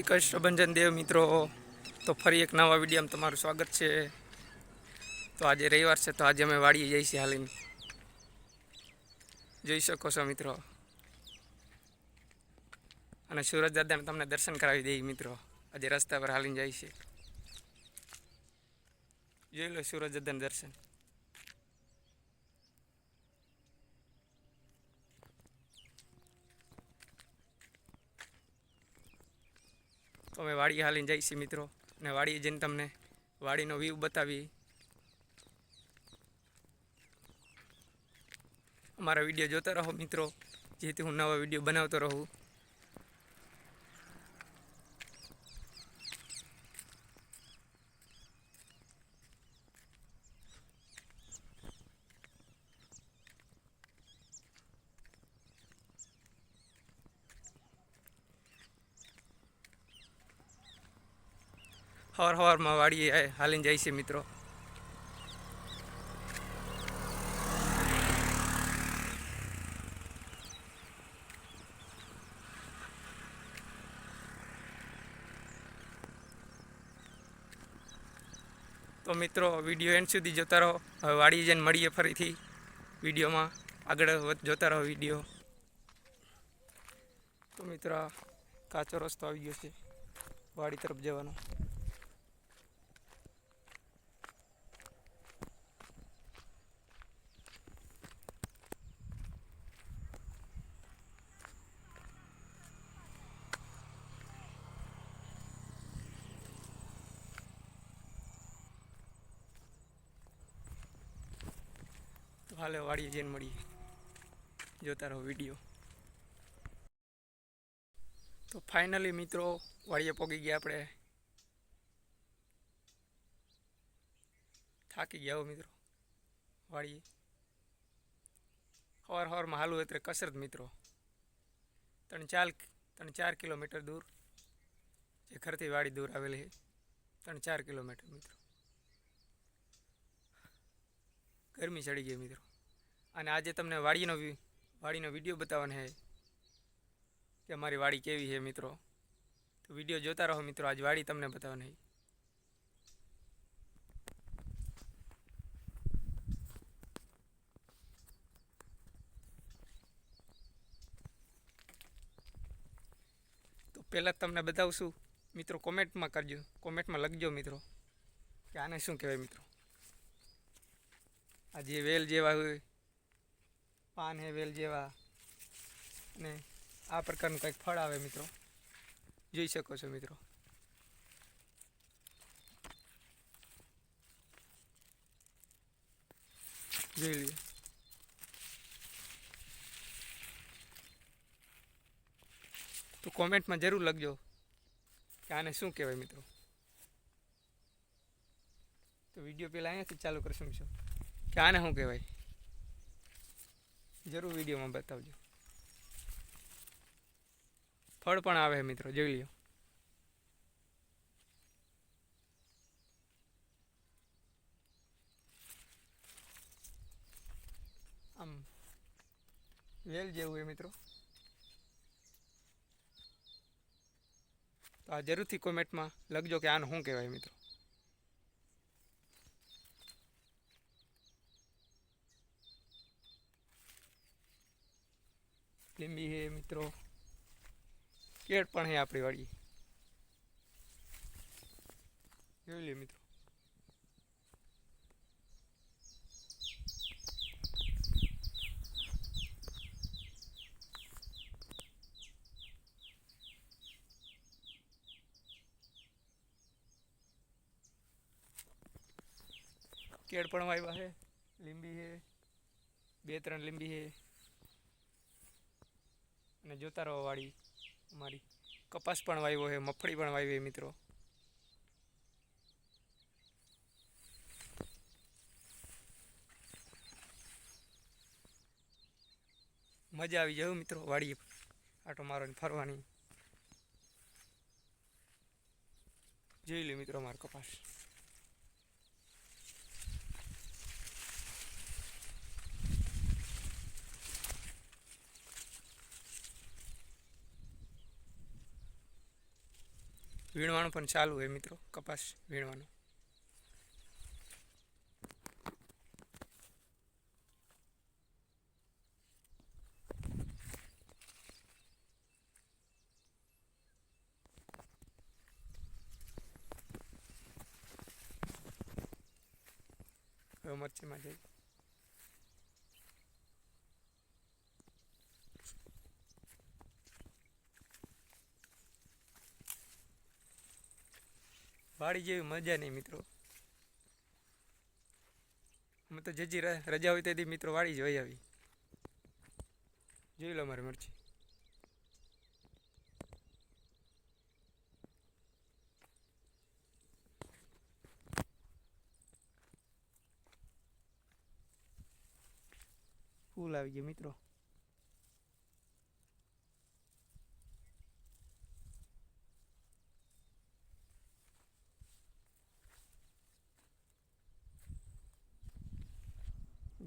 કષ્ટભંજન દેવ મિત્રો, તો ફરી એક નવા વિડીયોમાં તમારું સ્વાગત છે। તો આજે રવિવાર છે, તો આજે અમે વાડીએ જઈએ છીએ હાલીને, જોઈ શકો છો મિત્રો। અને સુરજ દાદાને તમને દર્શન કરાવી દઈએ મિત્રો, આજે રસ્તા પર હાલીને જાય છે, જોઈ લો સુરજ દાદાના દર્શન। તો અમે વાડીએ હાલીને જઈએ છીએ મિત્રો, અને વાડીએ જઈને તમને વાડીનો વ્યૂ બતાવી। અમારા વિડીયો જોતા રહો મિત્રો, જેથી હું નવા વિડીયો બનાવતો રહું। સવારમાં વાડીએ હાલીને જાય છે મિત્રો। તો મિત્રો વિડીયો એન્ડ સુધી જોતા રહો। હવે વાડીએ જઈને મળીએ ફરીથી વિડીયોમાં, આગળ જોતા રહો વિડીયો। તો મિત્રો કાચો રસ્તો આવી ગયો છે વાડી તરફ જવાનો। તો હાલે વાડીએ જઈને મળીએ, જોતા રહો વિડીયો। તો ફાઇનલી મિત્રો વાડીએ પહોંચી ગયા આપણે, થાકી ગયા હો મિત્રો વાડીએ। સવારમાં હાલું એટલે કસરત મિત્રો, 3-4 કિલોમીટર દૂર, જે ઘરથી વાડી દૂર આવેલી છે, 3-4 કિલોમીટર મિત્રો। ગરમી ચડી ગઈ મિત્રો, અને આજે તમને વાડીનો વિડીયો બતાવવાનો છે કે અમારી વાડી કેવી છે મિત્રો। તો વિડીયો જોતા રહો મિત્રો, આજ વાડી તમને બતાવવાની છે। તો પહેલાં તમને બતાવશું મિત્રો, કોમેન્ટમાં કરજો, કોમેન્ટમાં લખજો મિત્રો કે આને શું કહેવાય મિત્રો। આ જે વેલ જેવા હોય પાન હે વેલ જેવા, અને આ પ્રકારનું કંઈક ફળ આવે મિત્રો, જોઈ શકો છો મિત્રો। જોઈ લઈએ, તો કોમેન્ટમાં જરૂર લખજો કે આને શું કહેવાય મિત્રો। તો વિડીયો પહેલાં અહીંયાથી ચાલુ કરશું મિત્રો, કે આને શું કહેવાય, જરૂર વિડીયોમાં બતાવજો। ફળ પણ આવે મિત્રો, જોઈ લ્યો। આમ વેલ જેવું હોય મિત્રો। તો આ જરૂરથી કોમેન્ટમાં લખજો કે આને શું કહેવાય મિત્રો। લીંબી હે મિત્રો, કેળ પણ હે આપણી વાડી, જોઈ લે મિત્રો। કેળ પણ વાવ્યા છે, લીંબી છે, 2-3 લીંબી છે, અને જોતા રહો વાડી અમારી। કપાસ પણ વાવ્યો છે, મગફળી પણ વાવી મિત્રો। મજા આવી જાય મિત્રો વાડીએ આટો મારવાની, ફરવાની। જોઈ લે મિત્રો અમારો કપાસ। વીણવાનું પણ ચાલુ હોય મિત્રો, કપાસ વીણવાનું. હવે મરચીમાં જઈ વાડી જેવી મજા નહીં મિત્રો. અમે તો જેજી રજા હોય તેથી મિત્રો વાડી જોઈ આવી. જોઈ લો મારી મરચી. ફૂલ આવી ગયું મિત્રો.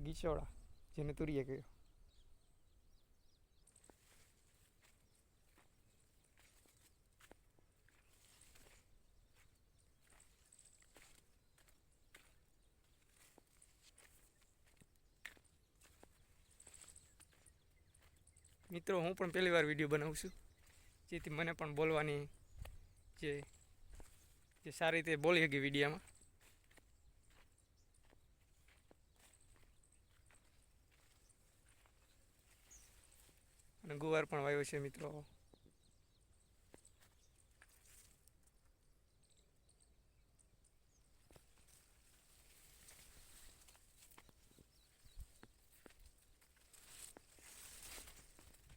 ગીચોડા જેને તુરીએ કહ્યું. મિત્રો હું પણ પહેલી વાર વિડીયો બનાવું છું, જેથી મને પણ બોલવાની જે સારી રીતે બોલી શકી વિડીયામાં. અને ગુવાર પણ વાવ્યો છે મિત્રો.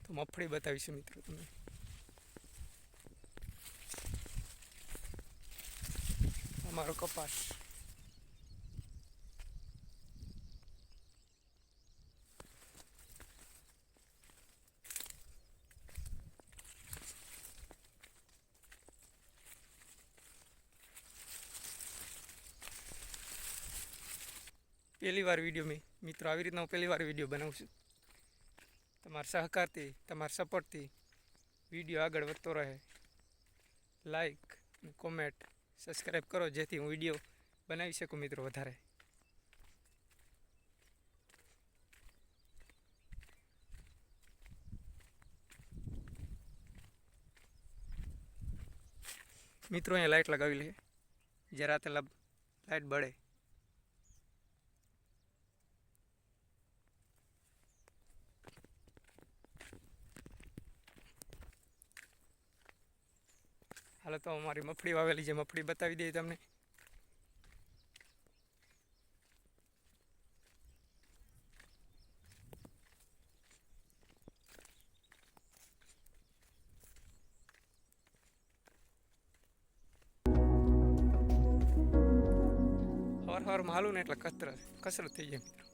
તો મગફળી બતાવીશું મિત્રો તમને. અમારો કપાસ. પહેલી વાર વિડીયો મિત્રો આવી રીતના હું પહેલી વાર વિડીયો બનાવું છું. તમારા સહકારથી, તમારા સપોર્ટથી વિડીયો આગળ વધતો રહે. લાઈક, કોમેન્ટ, સબસ્ક્રાઈબ કરો, જેથી હું વિડીયો બનાવી શકું મિત્રો વધારે. મિત્રો અહીંયા લાઇટ લગાવી લે, જે રાતે લાઇટ બળે. હાલો તો અમારી મગફળી વાવેલી છે, મગફળી બતાવી દઈએ તમને. સવારમાં હાલું ને એટલે કસરત થઈ જાય મિત્રો.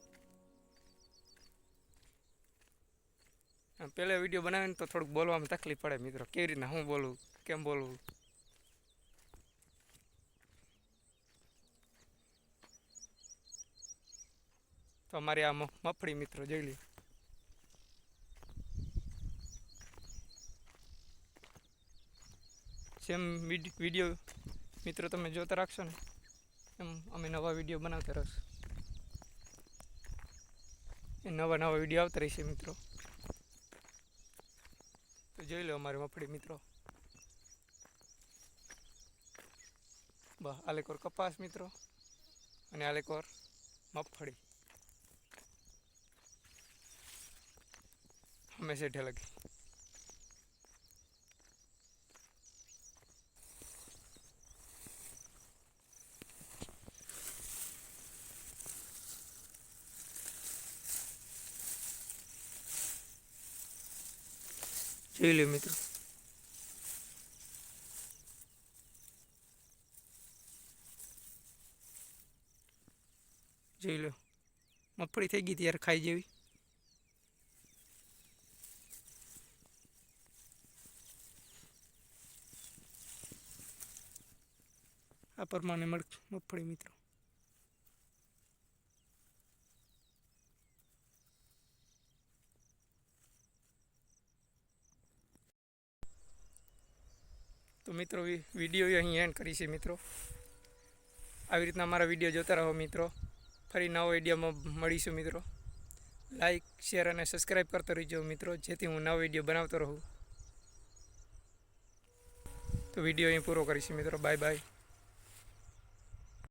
પહેલા વિડીયો બનાવીને તો થોડુંક બોલવામાં તકલીફ પડે મિત્રો, કેવી રીતના હું બોલું, કેમ બોલવું. તો અમારી આ મગફળી મિત્રો જોઈ લે. જેમ વિડીયો મિત્રો તમે જોતા રાખશો ને એમ અમે નવા વિડીયો બનાવતા રહીશું. એ નવા વિડીયો આવતા રહેશે મિત્રો. તો જોઈ લો અમારી મગફળી મિત્રો. બસ આલેકોર કપાસ મિત્રો અને આલેકોર મગફળી હંમેશા ઢેલકી. જોઈ લો મિત્રો. જોઈ લો મગફળી થઈ ગઈ ત્યારે ખાઈ જેવી. આ પ્રમાણે મગફળી મિત્રો. તો મિત્રો વિડીયો અહીં એન્ડ કરી છે મિત્રો. આવી રીતના મારા વિડીયો જોતા રહો મિત્રો. ફરી નવો વિડીયોમાં મળીશું મિત્રો. લાઈક શેર અને સબસ્ક્રાઈબ કરતો રહીજો મિત્રો, જેથી હું નવો વિડીયો બનાવતો રહું. તો વિડીયો અહીં પૂરો કરીશું મિત્રો. Bye bye.